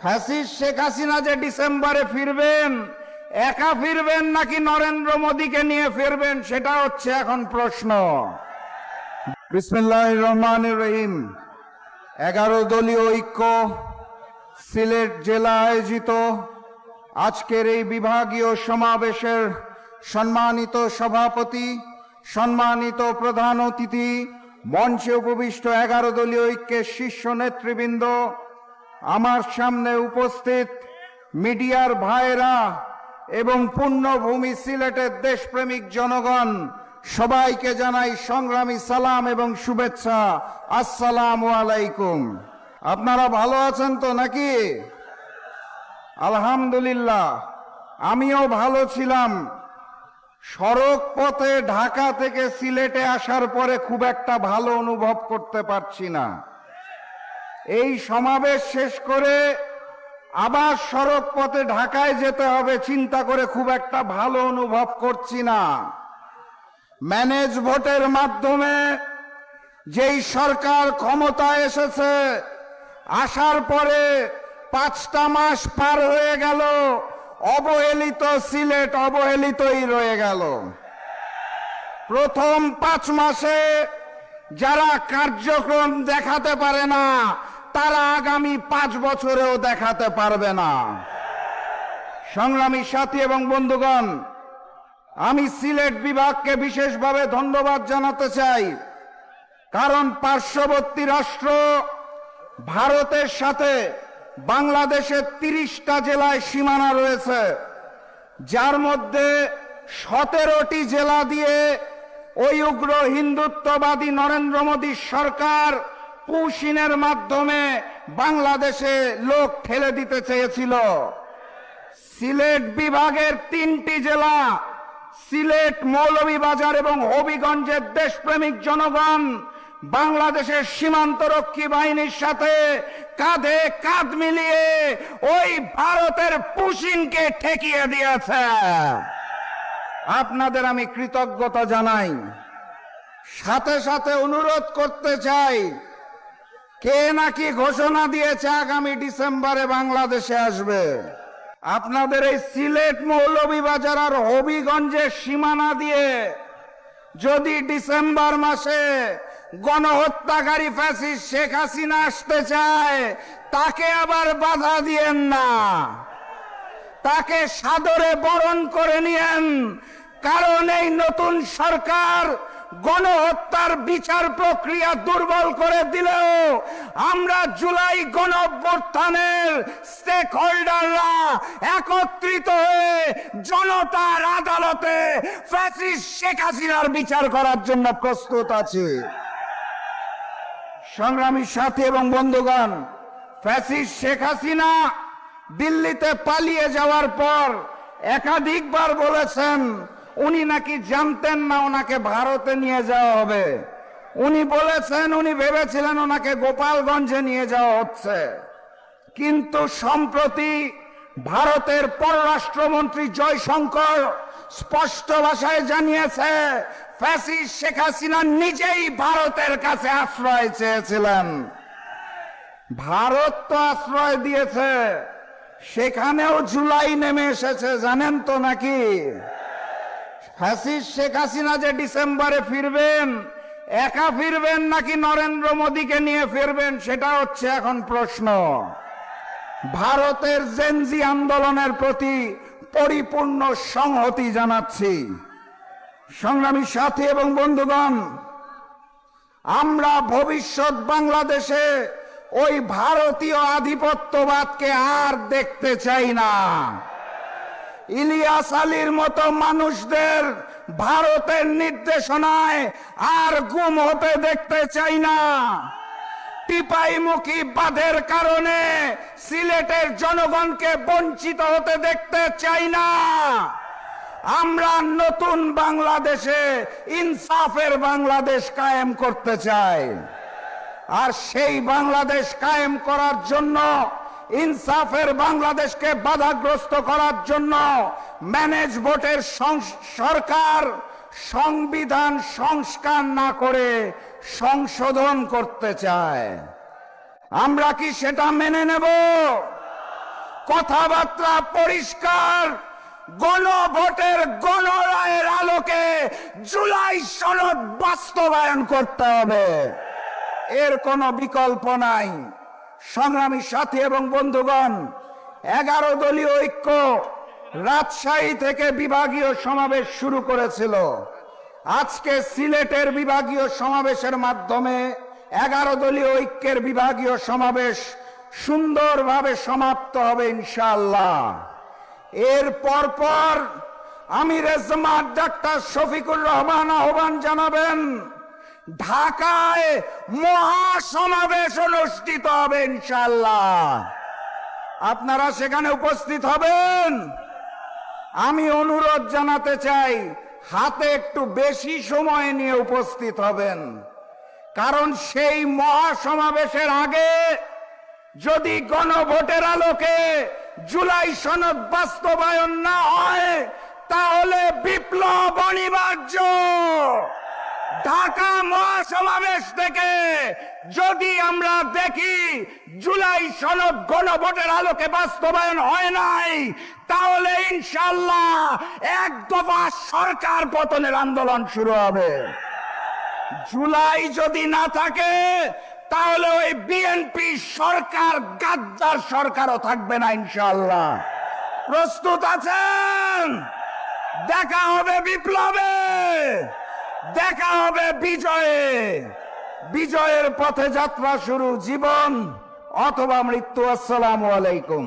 Fascist Sheikh Hasina যে ডিসেম্বরে ফিরবেন, একা ফিরবেন নাকি নরেন্দ্র মোদীকে নিয়ে ফিরবেন, সেটা হচ্ছে এখন প্রশ্ন। বিসমিল্লাহির রহমানির রহিম। 11 দলীয় ঐক্য সিলেট জেলা আয়োজিত আজকের এই বিভাগীয় সমাবেশের সম্মানিত সভাপতি, সম্মানিত প্রধান অতিথি, মঞ্চে উপবিষ্ট 11 দলীয় ঐক্যের শীর্ষ নেতৃবৃন্দ, আমার সামনে উপস্থিত মিডিয়ার ভাইরা এবং পুণ্যভূমি সিলেটের দেশপ্রেমিক জনগণ, সবাইকে জানাই সংগ্রামী সালাম এবং শুভেচ্ছা। আসসালামু আলাইকুম। আপনারা ভালো আছেন তো নাকি? আলহামদুলিল্লাহ, আমিও ভালো ছিলাম। সড়ক পথে ঢাকা থেকে সিলেটে আসার পরে খুব একটা ভালো অনুভব করতে পারছি না। এই সমাবেশ শেষ করে আবার সড়ক পথে ঢাকায় যেতে হবে চিন্তা করে খুব একটা ভালো অনুভব করছি না। ম্যানেজ ভোটের মাধ্যমে যেই সরকার ক্ষমতায় এসেছে, আসার পরে 5টা মাস পার হয়ে গেল, অবহেলিত সিলেট অবহেলিতই রয়ে গেল। প্রথম 5 মাসে যারা কার্যক্রম দেখাতে পারে না, তারা আগামী 5 বছরেও দেখাতে পারবে না। সংগ্রামী সাথী এবং বন্ধুগণ, আমি সিলেট বিভাগকে বিশেষভাবে ধন্যবাদ জানাতে চাই, কারণ পার্শ্ববর্তী রাষ্ট্র ভারতের সাথে বাংলাদেশের 30টা জেলায় সীমানা রয়েছে, যার মধ্যে 17টি জেলা দিয়ে ওই উগ্র হিন্দুত্ববাদী নরেন্দ্র মোদীর সরকার পুশিনের মাধ্যমে বাংলাদেশে লোক ঠেলে দিতে চেয়েছিল। সিলেট বিভাগের 3টি জেলা, সিলেট, মৌলভীবাজার এবং হবিগঞ্জের দেশপ্রেমিক জনগণ বাংলাদেশের সীমান্তরক্ষী বাহিনীর সাথে কাঁধে কাঁধ মিলিয়ে ওই ভারতের পুশিনকে ঠেকিয়ে দিয়েছে। আপনাদের আমি কৃতজ্ঞতা জানাই। সাথে সাথে অনুরোধ করতে চাই, কে নাকি ঘোষণা দিয়েছে আগামী ডিসেম্বরে বাংলাদেশে আসবে। আপনাদের এই সিলেট, মৌলভীবাজার আর হবিগঞ্জের সীমানা দিয়ে যদি ডিসেম্বর মাসে গণহত্যাকারী ফ্যাসিস্ট শেখ হাসিনা আসতে চায়, তাকে আবার বাধা দিয়েন না, তাকে সাদরে বরণ করে নিয়েন। কারণ এই নতুন সরকার গণহত্যার বিচার প্রক্রিয়া দুর্বল করে দিলেও আমরা জুলাই গণঅভ্যুত্থানের স্টেক হোল্ডাররা একত্রিত হয়ে জনতার আদালতে ফ্যাসিস্ট শেখ হাসিনার বিচার করার জন্য প্রস্তুত আছি। সংগ্রামী সাথী এবং বন্ধুগণ, ফ্যাসিস্ট শেখ হাসিনা দিল্লিতে পালিয়ে যাওয়ার পর একাধিকবার বলেছেন উনি নাকি জানতেন না ওনাকে ভারতে নিয়ে যাওয়া হবে। উনি বলেছেন উনি ভেবেছিলেন ওনাকে গোপালগঞ্জে নিয়ে যাওয়া হচ্ছে। কিন্তু সম্প্রতি ভারতের পররাষ্ট্রমন্ত্রী জয়শঙ্কর স্পষ্ট ভাষায় জানিয়েছে ফ্যাসিস্ট শেখ হাসিনা নিজেই ভারতের কাছে আশ্রয় চেয়েছিলেন। ভারত তো আশ্রয় দিয়েছে, সেখানেও জুলাই নেমে এসেছে, জানেন তো নাকি? ফ্যাসিস্ট শেখ হাসিনা যে ডিসেম্বরে ফিরবেন, একা ফিরবেন নাকি নরেন্দ্র মোদীকে নিয়ে ফিরবেন, সেটা হচ্ছে এখন প্রশ্ন। ভারতের জেনজি আন্দোলনের প্রতি পরিপূর্ণ সংহতি জানাচ্ছি। সংগ্রামী সাথী এবং বন্ধুগণ, আমরা ভবিষ্যৎ বাংলাদেশে ওই ভারতীয় আধিপত্যবাদকে আর দেখতে চাই না। ইলিয়াস আলীর মতো মানুষদের ভারতের নির্দেশনায় আর গুম হতে দেখতে চাই না। টিপাইমুখী বাঁধের কারণে সিলেটের জনগণকে বঞ্চিত হতে দেখতে চাই না। আমরা নতুন বাংলাদেশে ইনসাফের বাংলাদেশ কায়েম করতে চাই। আর সেই বাংলাদেশ কায়েম করার জন্য, ইনসাফের বাংলাদেশকে বাধাগ্রস্ত করার জন্য ম্যানেজ ভোটের সরকার সংবিধান সংস্কার না করে সংশোধন করতে চায়। আমরা কি সেটা মেনে নেব? কথাবার্তা পরিষ্কার, গণভোটের গণরায়ের আলোকে জুলাই সনদ বাস্তবায়ন করতে হবে, এর কোনো বিকল্প নাই। সংগ্রামী সাথী এবং বন্ধুগণ, 11 দলীয় ঐক্য রাজশাহী থেকে বিভাগীয় সমাবেশ শুরু করেছিল। আজকে সিলেটের বিভাগীয় সমাবেশের মাধ্যমে 11 দলীয় ঐক্যের বিভাগীয় সমাবেশ সুন্দরভাবে সমাপ্ত হবে ইনশাআল্লাহ। এর পরপর আমির জামাত ডাক্তার শফিকুর রহমান আহ্বান জানাবেন, ঢাকায় মহাসমাবেশ অনুষ্ঠিত হবে ইনশাআল্লাহ। আপনারা সেখানে উপস্থিত হবেন। আমি অনুরোধ জানাতে চাই, হাতে একটু বেশি সময় নিয়ে উপস্থিত হবেন, কারণ সেই মহাসমাবেশের আগে যদি গণভোটের আলোকে জুলাই সনদ বাস্তবায়ন না হয় তাহলে বিপ্লব অনিবার্য। ঢাকা মহাসমাবেশ থেকে যদি আমরা দেখি জুলাই সনদ গণভোটের আলোকে বাস্তবায়ন হয় নাই, তাহলে ইনশাআল্লাহ এক দফা সরকার পতনের আন্দোলন শুরু হবে। জুলাই যদি না থাকে তাহলে ওই বিএনপি সরকার, গাদ্দার সরকারও থাকবে না ইনশাআল্লাহ। প্রস্তুত আছেন? দেখা হবে বিপ্লবে, দেখা হবে বিজয়ে। বিজয়ের পথে যাত্রা শুরু, জীবন অথবা মৃত্যু। আসসালামু আলাইকুম।